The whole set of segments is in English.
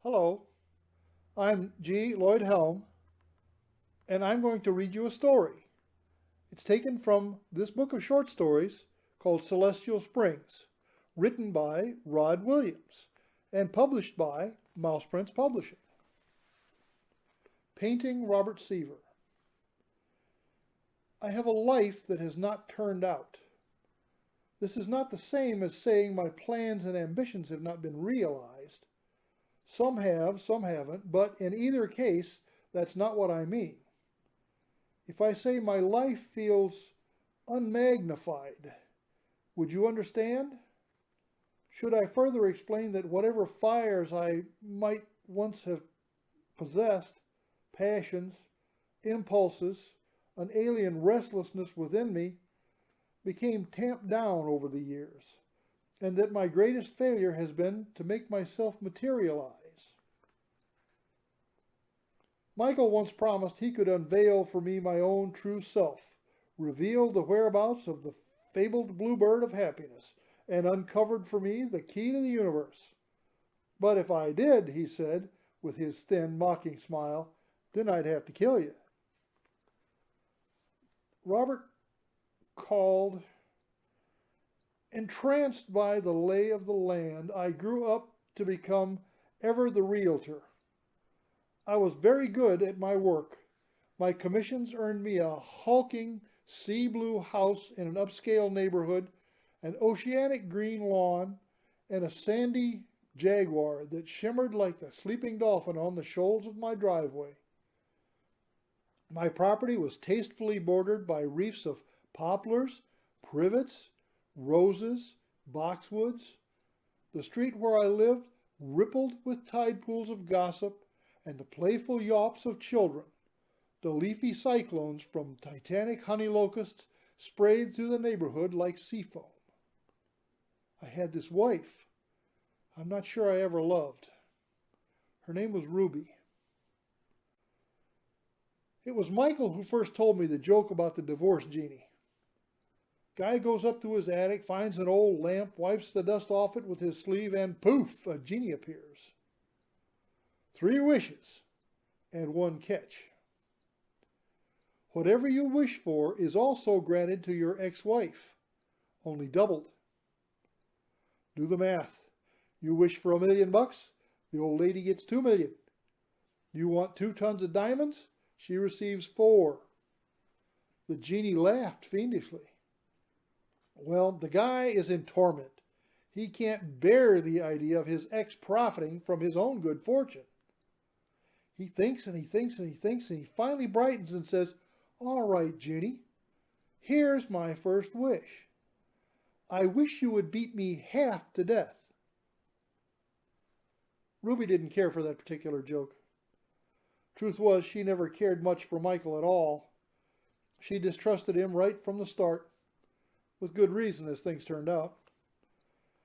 Hello, I'm Lloyd Helm, and I'm going to read you a story. It's taken from this book of short stories called Celestial Springs, written by Rod Williams and published by Mouseprints Publishing. Painting Robert Seaver. I have a life that has not turned out. This is not the same as saying my plans and ambitions have not been realized. Some have, some haven't, but in either case, that's not what I mean. If I say my life feels unmagnified, would you understand? Should I further explain that whatever fires I might once have possessed, passions, impulses, an alien restlessness within me, became tamped down over the years, and that my greatest failure has been to make myself materialize? Michael once promised he could unveil for me my own true self, reveal the whereabouts of the fabled bluebird of happiness, and uncovered for me the key to the universe. But if I did, he said, with his thin, mocking smile, then I'd have to kill you. Robert called, entranced by the lay of the land, I grew up to become ever the realtor. I was very good at my work. My commissions earned me a hulking sea blue house in an upscale neighborhood, an oceanic green lawn, and a sandy Jaguar that shimmered like the sleeping dolphin on the shoals of my driveway. My property was tastefully bordered by reefs of poplars, privets, roses, boxwoods. The street where I lived rippled with tide pools of gossip and the playful yawps of children. The leafy cyclones from titanic honey locusts sprayed through the neighborhood like sea foam. I had this wife I'm not sure I ever loved. Her name was Ruby. It was Michael who first told me the joke about the divorce genie. Guy goes up to his attic, finds an old lamp, wipes the dust off it with his sleeve, and poof, a genie appears. 3 wishes and 1 catch. Whatever you wish for is also granted to your ex-wife, only doubled. Do the math. You wish for $1 million, the old lady gets 2 million. You want 2 tons of diamonds, she receives 4. The genie laughed fiendishly. Well, the guy is in torment. He can't bear the idea of his ex profiting from his own good fortune. He thinks and he thinks and he thinks, and he finally brightens and says, "All right, genie, here's my first wish. I wish you would beat me half to death." Ruby didn't care for that particular joke. Truth was, she never cared much for Michael at all. She distrusted him right from the start, with good reason as things turned out.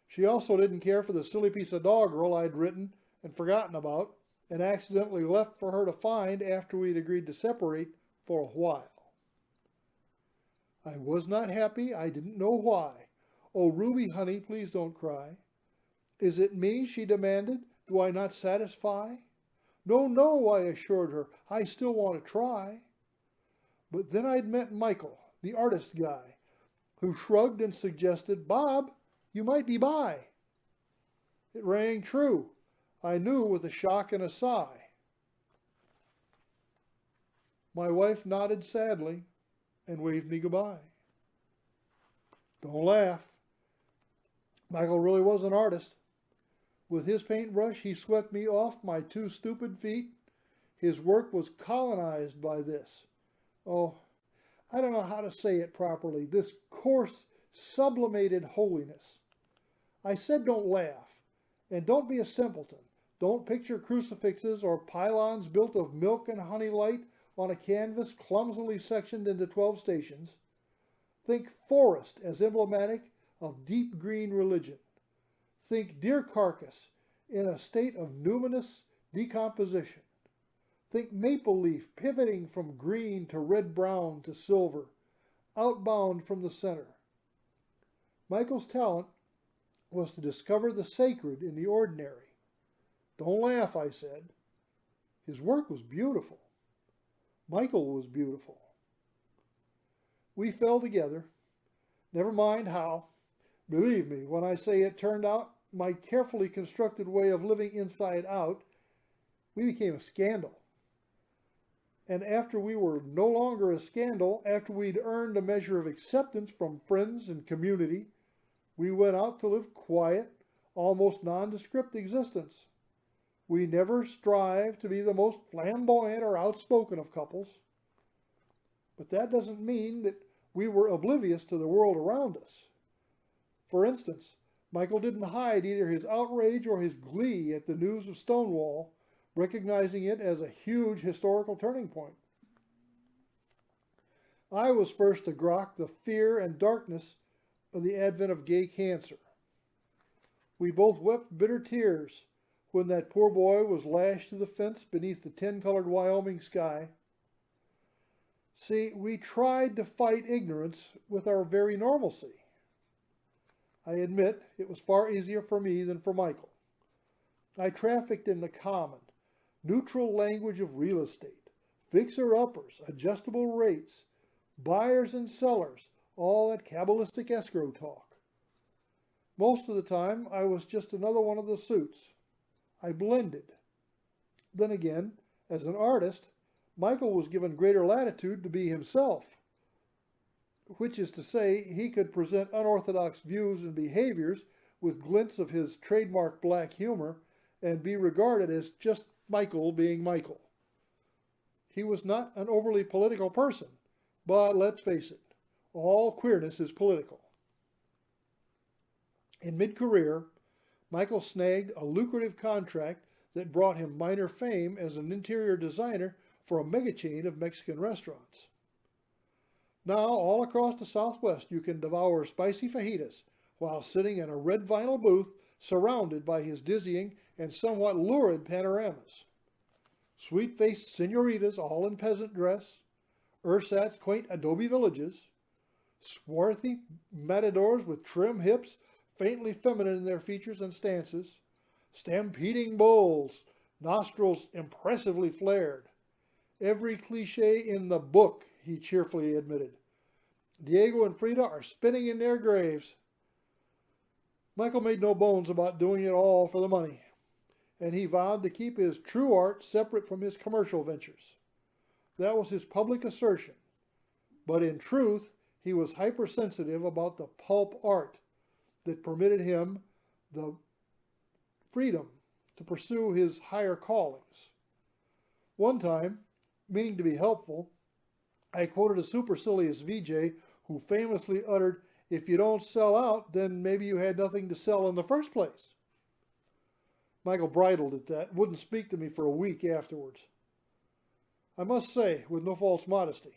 She also didn't care for the silly piece of doggerel I'd written and forgotten about, and accidentally left for her to find after we'd agreed to separate for a while. I was not happy. I didn't know why. "Oh, Ruby, honey, please don't cry." "Is it me?" she demanded. "Do I not satisfy?" "No, no," I assured her. "I still want to try." But then I'd met Michael, the artist guy, who shrugged and suggested, "Bob, you might be bi." It rang true. I knew with a shock and a sigh. My wife nodded sadly and waved me goodbye. Don't laugh. Michael really was an artist. With his paintbrush, he swept me off my 2 stupid feet. His work was colonized by this. Oh, I don't know how to say it properly. This coarse, sublimated holiness. I said don't laugh. And don't be a simpleton. Don't picture crucifixes or pylons built of milk and honey light on a canvas clumsily sectioned into 12 stations. Think forest as emblematic of deep green religion. Think deer carcass in a state of numinous decomposition. Think maple leaf pivoting from green to red-brown to silver, outbound from the center. Michael's talent was to discover the sacred in the ordinary. Don't laugh, I said. His work was beautiful. Michael was beautiful. We fell together. Never mind how. Believe me, when I say it turned out my carefully constructed way of living inside out, we became a scandal. And after we were no longer a scandal, after we'd earned a measure of acceptance from friends and community, we went out to live quiet, almost nondescript existence. We never strive to be the most flamboyant or outspoken of couples. But that doesn't mean that we were oblivious to the world around us. For instance, Michael didn't hide either his outrage or his glee at the news of Stonewall, recognizing it as a huge historical turning point. I was first to grok the fear and darkness of the advent of gay cancer. We both wept bitter tears when that poor boy was lashed to the fence beneath the tin-colored Wyoming sky. See, we tried to fight ignorance with our very normalcy. I admit it was far easier for me than for Michael. I trafficked in the common, neutral language of real estate, fixer-uppers, adjustable rates, buyers and sellers, all that Kabbalistic escrow talk. Most of the time, I was just another one of the suits. I blended. Then again, as an artist, Michael was given greater latitude to be himself, which is to say, he could present unorthodox views and behaviors with glints of his trademark black humor and be regarded as just Michael being Michael. He was not an overly political person, but let's face it, all queerness is political. In mid-career, Michael snagged a lucrative contract that brought him minor fame as an interior designer for a mega chain of Mexican restaurants. Now, all across the Southwest, you can devour spicy fajitas while sitting in a red vinyl booth surrounded by his dizzying and somewhat lurid panoramas. Sweet-faced senoritas all in peasant dress, ersatz quaint adobe villages, swarthy matadors with trim hips, faintly feminine in their features and stances, stampeding bulls, nostrils impressively flared. Every cliché in the book, he cheerfully admitted. Diego and Frida are spinning in their graves. Michael made no bones about doing it all for the money, and he vowed to keep his true art separate from his commercial ventures. That was his public assertion, but in truth, he was hypersensitive about the pulp art that permitted him the freedom to pursue his higher callings. One time, meaning to be helpful, I quoted a supercilious VJ who famously uttered, "If you don't sell out, then maybe you had nothing to sell in the first place." Michael bridled at that, wouldn't speak to me for a week afterwards. I must say, with no false modesty,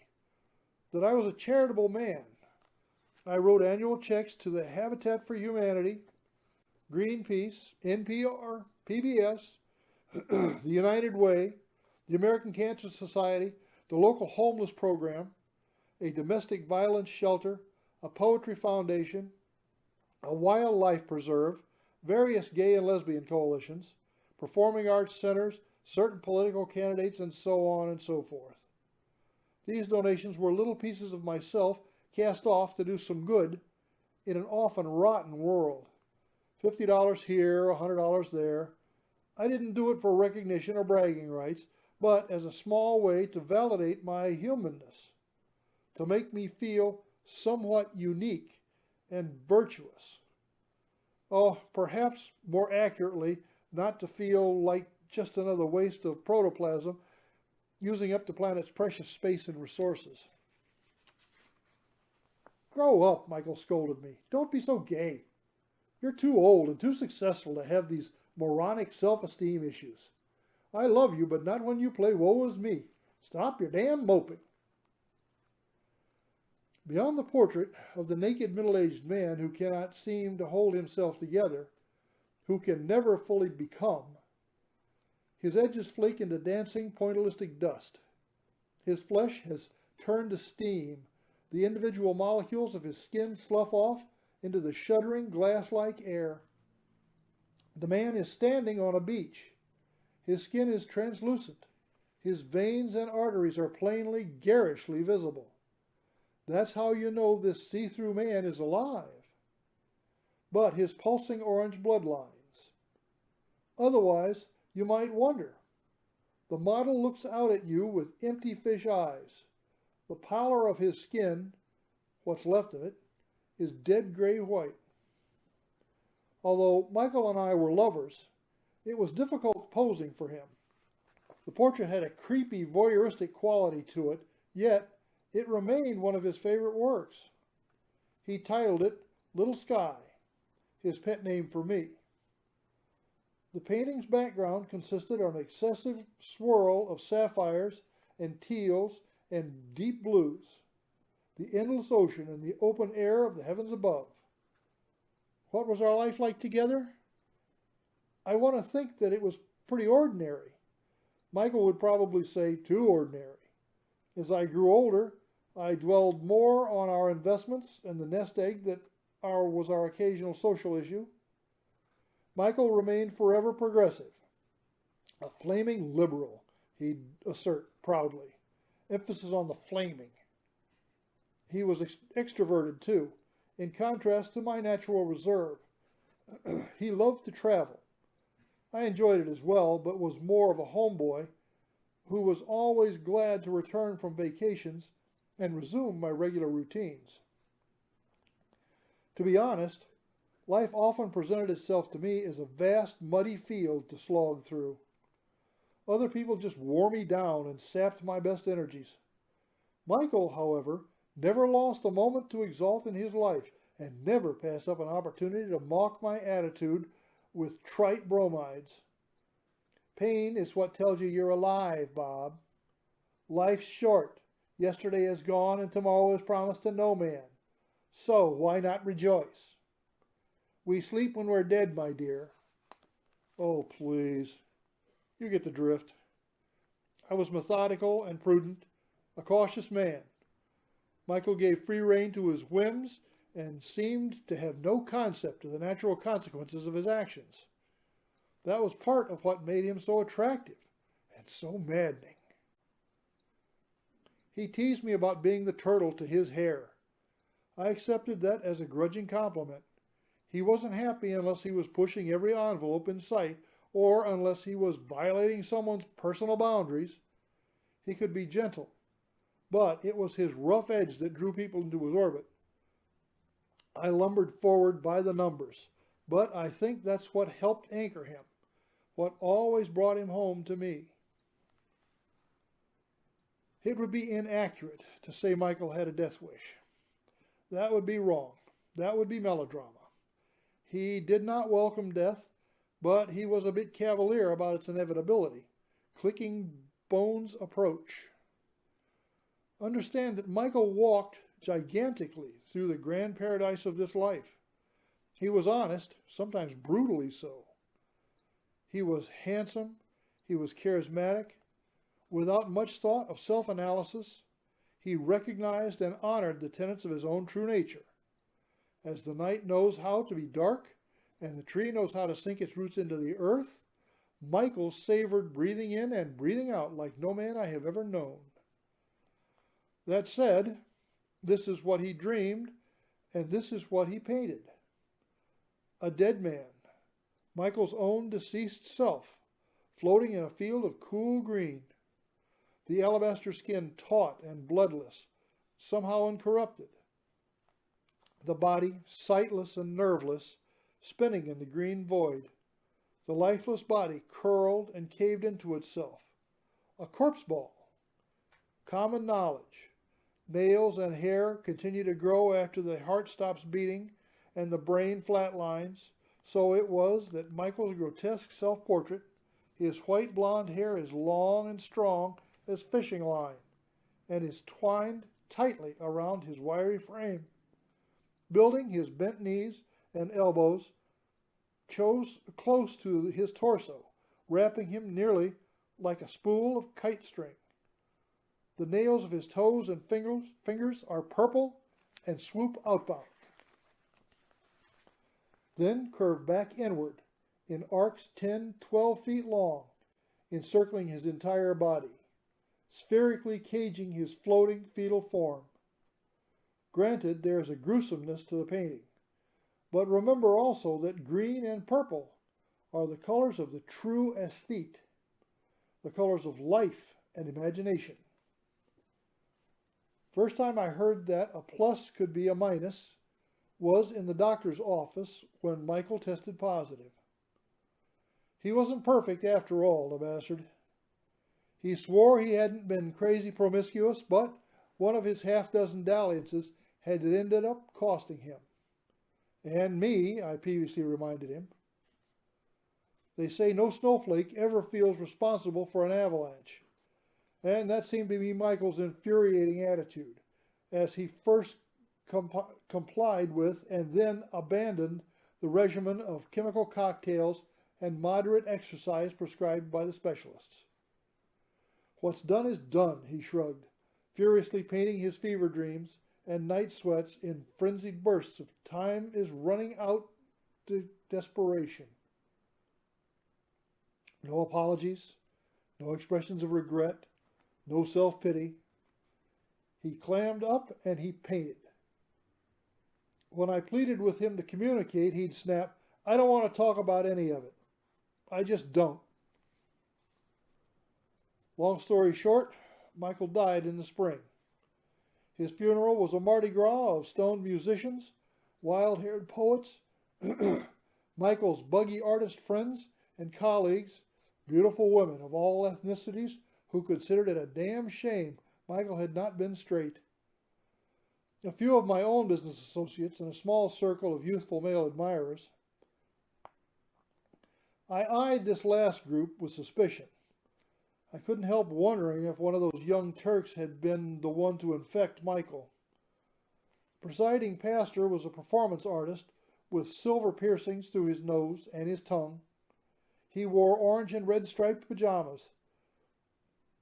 that I was a charitable man. I wrote annual checks to the Habitat for Humanity, Greenpeace, NPR, PBS, the United Way, the American Cancer Society, the local homeless program, a domestic violence shelter, a poetry foundation, a wildlife preserve, various gay and lesbian coalitions, performing arts centers, certain political candidates, and so on and so forth. These donations were little pieces of myself cast off to do some good in an often rotten world. $50 here, $100 there. I didn't do it for recognition or bragging rights, but as a small way to validate my humanness, to make me feel somewhat unique and virtuous. Oh, perhaps more accurately, not to feel like just another waste of protoplasm using up the planet's precious space and resources. "Grow up," Michael scolded me. "Don't be so gay. You're too old and too successful to have these moronic self-esteem issues. I love you, but not when you play woe is me. Stop your damn moping." Beyond the portrait of the naked middle-aged man who cannot seem to hold himself together, who can never fully become, his edges flake into dancing pointillistic dust. His flesh has turned to steam. The individual molecules of his skin slough off into the shuddering glass-like air. The man is standing on a beach. His skin is translucent. His veins and arteries are plainly, garishly visible. That's how you know this see-through man is alive. But his pulsing orange bloodlines. Otherwise, you might wonder. The model looks out at you with empty fish eyes. The pallor of his skin, what's left of it, is dead gray white. Although Michael and I were lovers, it was difficult posing for him. The portrait had a creepy, voyeuristic quality to it, yet it remained one of his favorite works. He titled it Little Sky, his pet name for me. The painting's background consisted of an excessive swirl of sapphires and teals and deep blues, the endless ocean and the open air of the heavens above. What was our life like together? I want to think that it was pretty ordinary. Michael would probably say too ordinary. As I grew older, I dwelled more on our investments and the nest egg that was our occasional social issue. Michael remained forever progressive, a flaming liberal, he'd assert proudly, emphasis on the flaming. He was extroverted too, in contrast to my natural reserve. He loved to travel. I enjoyed it as well, but was more of a homeboy who was always glad to return from vacations and resume my regular routines. To be honest, life often presented itself to me as a vast, muddy field to slog through. Other people just wore me down and sapped my best energies. Michael, however, never lost a moment to exalt in his life and never passed up an opportunity to mock my attitude with trite bromides. Pain is what tells you you're alive, Bob. Life's short. Yesterday is gone and tomorrow is promised to no man. So why not rejoice? We sleep when we're dead, my dear. Oh, please. You get the drift. I was methodical and prudent, a cautious man. Michael gave free rein to his whims and seemed to have no concept of the natural consequences of his actions. That was part of what made him so attractive and so maddening. He teased me about being the turtle to his hair. I accepted that as a grudging compliment. He wasn't happy unless he was pushing every envelope in sight or unless he was violating someone's personal boundaries. He could be gentle, but it was his rough edge that drew people into his orbit. I lumbered forward by the numbers, but I think that's what helped anchor him, what always brought him home to me. It would be inaccurate to say Michael had a death wish. That would be wrong. That would be melodrama. He did not welcome death, but he was a bit cavalier about its inevitability. Clicking bones approach. Understand that Michael walked gigantically through the grand paradise of this life. He was honest, sometimes brutally so. He was handsome. He was charismatic. Without much thought of self-analysis, he recognized and honored the tenets of his own true nature. As the night knows how to be dark, and the tree knows how to sink its roots into the earth, Michael savored breathing in and breathing out like no man I have ever known. That said, this is what he dreamed, and this is what he painted. A dead man, Michael's own deceased self, floating in a field of cool green. The alabaster skin taut and bloodless, somehow uncorrupted. The body, sightless and nerveless, spinning in the green void. The lifeless body curled and caved into itself. A corpse ball. Common knowledge. Nails and hair continue to grow after the heart stops beating and the brain flatlines. So it was that Michael's grotesque self-portrait, his white blonde hair is long and strong as fishing line, and is twined tightly around his wiry frame. Building his bent knees and elbows close to his torso, wrapping him nearly like a spool of kite string. The nails of his toes and fingers are purple and swoop outbound. Then curve back inward in arcs 10, 12 feet long, encircling his entire body, spherically caging his floating fetal form. Granted, there is a gruesomeness to the painting, but remember also that green and purple are the colors of the true aesthete, the colors of life and imagination. First time I heard that a plus could be a minus was in the doctor's office when Michael tested positive. He wasn't perfect after all, the bastard. He swore he hadn't been crazy promiscuous, but one of his half-dozen dalliances had ended up costing him. And me, I previously reminded him. They say no snowflake ever feels responsible for an avalanche. And that seemed to be Michael's infuriating attitude, as he first complied with and then abandoned the regimen of chemical cocktails and moderate exercise prescribed by the specialists. What's done is done, he shrugged, furiously painting his fever dreams and night sweats in frenzied bursts of time is running out to desperation. No apologies, no expressions of regret, no self-pity. He clammed up and he painted. When I pleaded with him to communicate, he'd snap, "I don't want to talk about any of it. I just don't." Long story short, Michael died in the spring. His funeral was a Mardi Gras of stoned musicians, wild-haired poets, Michael's buggy artist friends and colleagues, beautiful women of all ethnicities who considered it a damn shame Michael had not been straight. A few of my own business associates and a small circle of youthful male admirers. I eyed this last group with suspicion. I couldn't help wondering if one of those young Turks had been the one to infect Michael. The presiding pastor was a performance artist with silver piercings through his nose and his tongue. He wore orange and red striped pajamas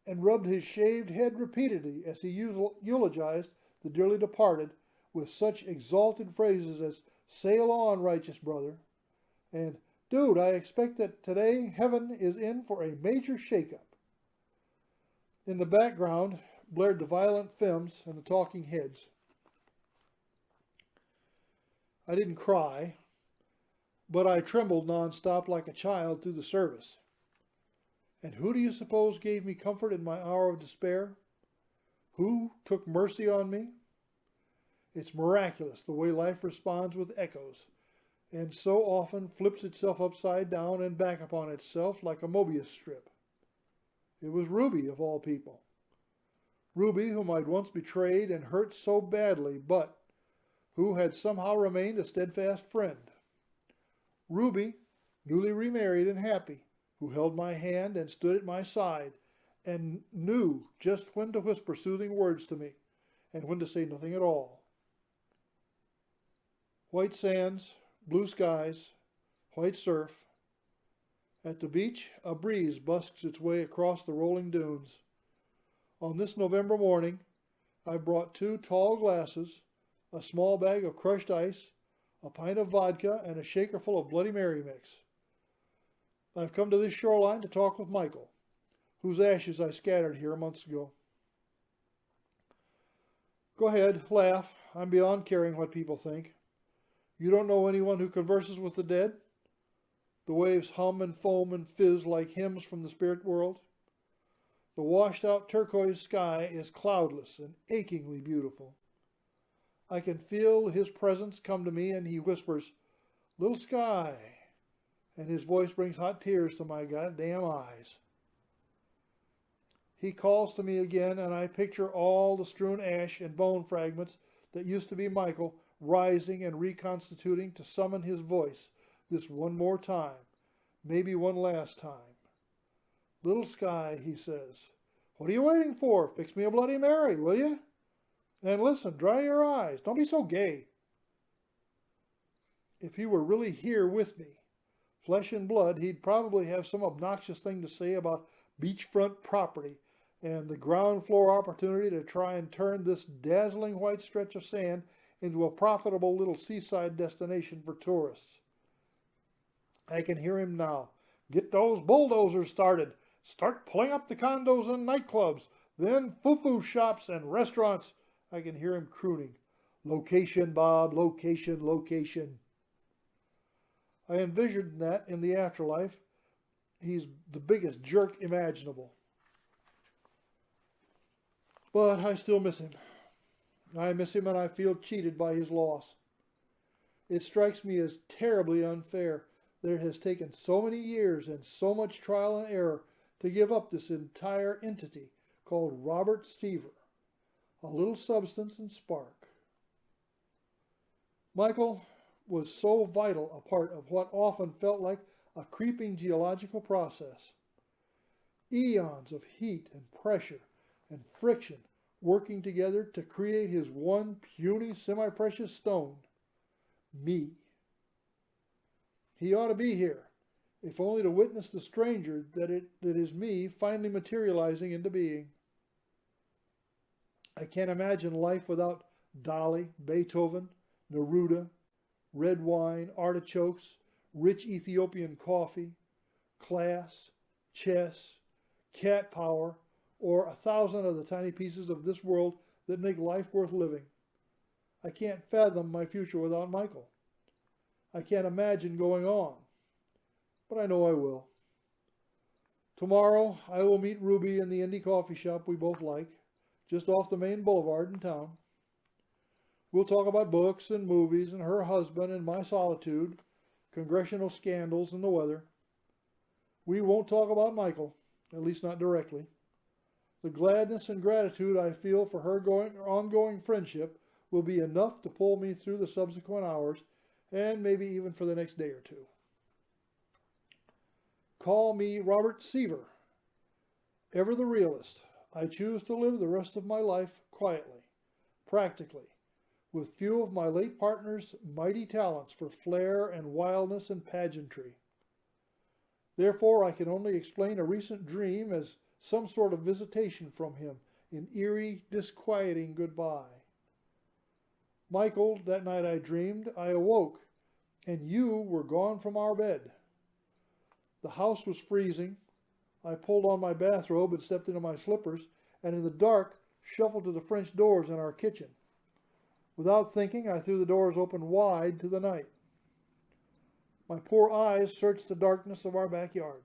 and rubbed his shaved head repeatedly as he eulogized the dearly departed with such exalted phrases as "Sail on, righteous brother," and "Dude, I expect that today heaven is in for a major shakeup." In the background blared the Violent Femmes and the Talking Heads. I didn't cry, but I trembled nonstop like a child through the service. And who do you suppose gave me comfort in my hour of despair? Who took mercy on me? It's miraculous the way life responds with echoes, and so often flips itself upside down and back upon itself like a Mobius strip. It was Ruby, of all people. Ruby, whom I'd once betrayed and hurt so badly, but who had somehow remained a steadfast friend. Ruby, newly remarried and happy, who held my hand and stood at my side, and knew just when to whisper soothing words to me, and when to say nothing at all. White sands, blue skies, white surf. At the beach, a breeze busks its way across the rolling dunes. On this November morning, I brought 2 tall glasses, a small bag of crushed ice, a pint of vodka, and a shaker full of Bloody Mary mix. I've come to this shoreline to talk with Michael, whose ashes I scattered here months ago. Go ahead, laugh. I'm beyond caring what people think. You don't know anyone who converses with the dead? The waves hum and foam and fizz like hymns from the spirit world. The washed-out turquoise sky is cloudless and achingly beautiful. I can feel his presence come to me, and he whispers, "Little sky," and his voice brings hot tears to my goddamn eyes. He calls to me again, and I picture all the strewn ash and bone fragments that used to be Michael rising and reconstituting to summon his voice this one more time, maybe one last time. "Little sky," he says, "what are you waiting for? Fix me a Bloody Mary, will you? And listen, dry your eyes. Don't be so gay." If he were really here with me, flesh and blood, he'd probably have some obnoxious thing to say about beachfront property and the ground floor opportunity to try and turn this dazzling white stretch of sand into a profitable little seaside destination for tourists. I can hear him now. "Get those bulldozers started. Start pulling up the condos and nightclubs, then foo-foo shops and restaurants. I can hear him crooning. Location, Bob, location, location. I envisioned that in the afterlife, he's the biggest jerk imaginable. But I still miss him. I miss him and I feel cheated by his loss. It strikes me as terribly unfair that it has taken so many years and so much trial and error to give up this entire entity called Robert Seaver, a little substance and spark. Michael was so vital a part of what often felt like a creeping geological process. Eons of heat and pressure and friction working together to create his one puny semi-precious stone, me. He ought to be here, if only to witness the stranger that is me finally materializing into being. I can't imagine life without Dolly, Beethoven, Neruda, red wine, artichokes, rich Ethiopian coffee, class, chess, cat power, or 1,000 of the tiny pieces of this world that make life worth living. I can't fathom my future without Michael. I can't imagine going on, but I know I will. Tomorrow I will meet Ruby in the indie coffee shop we both like, just off the main boulevard in town. We'll talk about books and movies and her husband and my solitude, congressional scandals and the weather. We won't talk about Michael, at least not directly. The gladness and gratitude I feel for her ongoing friendship will be enough to pull me through the subsequent hours, and maybe even for the next day or two. Call me Robert Seaver. Ever the realist, I choose to live the rest of my life quietly, practically, with few of my late partner's mighty talents for flair and wildness and pageantry. Therefore, I can only explain a recent dream as some sort of visitation from him in eerie, disquieting goodbye. Michael, that night I dreamed, I awoke, and you were gone from our bed. The house was freezing. I pulled on my bathrobe and stepped into my slippers, and in the dark shuffled to the French doors in our kitchen. Without thinking, I threw the doors open wide to the night. My poor eyes searched the darkness of our backyard.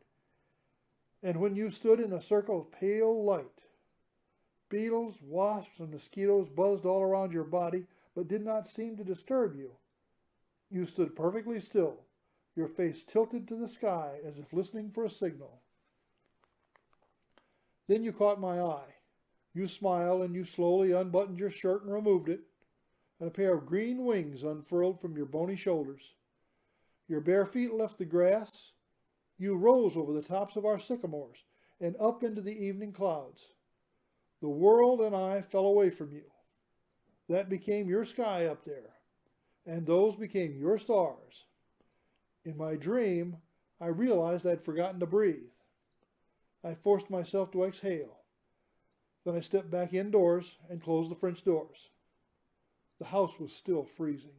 And when you stood in a circle of pale light, beetles, wasps, and mosquitoes buzzed all around your body, but did not seem to disturb you. You stood perfectly still, your face tilted to the sky as if listening for a signal. Then you caught my eye. You smiled and you slowly unbuttoned your shirt and removed it, and a pair of green wings unfurled from your bony shoulders. Your bare feet left the grass. You rose over the tops of our sycamores and up into the evening clouds. The world and I fell away from you. That became your sky up there, and those became your stars. In my dream, I realized I'd forgotten to breathe. I forced myself to exhale. Then I stepped back indoors and closed the French doors. The house was still freezing.